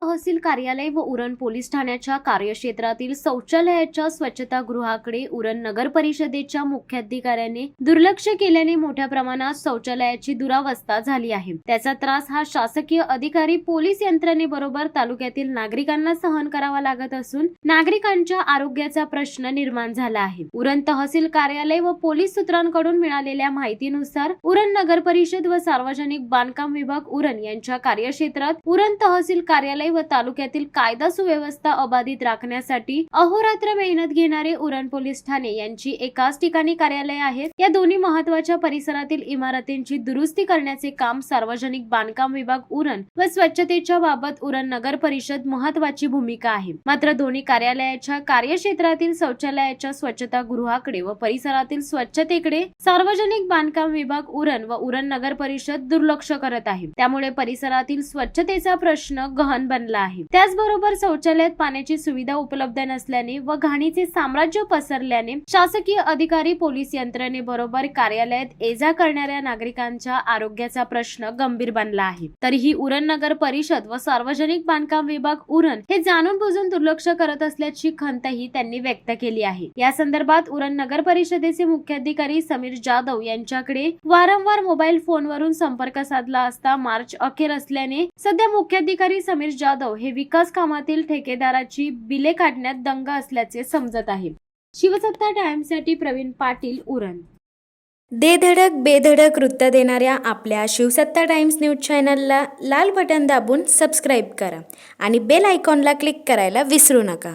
तहसील कार्यालय व उरण पोलीस ठाण्याच्या कार्यक्षेत्रातील शौचालयाच्या स्वच्छतागृहाकडे उरण नगर परिषदेच्या मुख्याधिकाऱ्याने दुर्लक्ष केल्याने मोठ्या प्रमाणात शौचालयाची दुरावस्था झाली आहे। त्याचा त्रास हा शासकीय अधिकारी, पोलीस यंत्रणेबरोबर तालुक्यातील नागरिकांना सहन करावा लागत असून नागरिकांच्या आरोग्याचा प्रश्न निर्माण झाला आहे। उरण तहसील कार्यालय व पोलीस सूत्रांकडून मिळालेल्या माहितीनुसार उरण नगर परिषद व सार्वजनिक बांधकाम विभाग उरण यांच्या कार्यक्षेत्रात उरण तहसील कार्यालय व तालुक्यातील कायदा सुव्यवस्था अबाधित राखण्यासाठी अहोरात्र मेहनत घेणारे उरण पोलीस ठाणे यांची एकाच ठिकाणी कार्यालय आहेत। या दोन्ही महत्त्वाच्या परिसरातील इमारतींची दुरुस्ती करण्याचे काम सार्वजनिक बांधकाम विभाग उरण व स्वच्छतेच्या बाबत उरण नगर परिषद महत्त्वाची भूमिका आहे। मात्र दोन्ही कार्यालयाच्या कार्यक्षेत्रातील शौचालयाच्या स्वच्छतागृहाकडे व परिसरातील स्वच्छतेकडे सार्वजनिक बांधकाम विभाग उरण व उरण नगर परिषद दुर्लक्ष करत आहे। त्यामुळे परिसरातील स्वच्छतेचा प्रश्न गहन बनला आहे। त्याचबरोबर शौचालयात पाण्याची सुविधा उपलब्ध नसल्याने व घाणीचे साम्राज्य पसरल्याने शासकीय अधिकारी, पोलीस यंत्रणेबरोबर कार्यालयात ये-जा करणाऱ्या नागरिकांच्या आरोग्याचा प्रश्न गंभीर बनला आहे। तरीही उरण नगर परिषद व सार्वजनिक बांधकाम विभाग उरण हे जाणून बुजून दुर्लक्ष करत असल्याची खंतही त्यांनी व्यक्त केली आहे। या संदर्भात उरण नगर परिषदेचे मुख्याधिकारी समीर जाधव यांच्याकडे वारंवार मोबाईल फोनवरून संपर्क साधला असता मार्च अखेर असल्याने सध्या मुख्याधिकारी समीर जाधव हे विकास कामातील ठेकेदाराची बिले काढण्यात दंग असल्याचे समजत आहे। शिवसत्ता टाइम्ससाठी प्रवीण पाटील, उरण। दे धडक बेधडक वृत्त देणाऱ्या आपल्या शिवसत्ता टाइम्स न्यूज चॅनलला लाल बटन दाबून सबस्क्राईब करा आणि बेल आयकॉनला क्लिक करायला विसरू नका।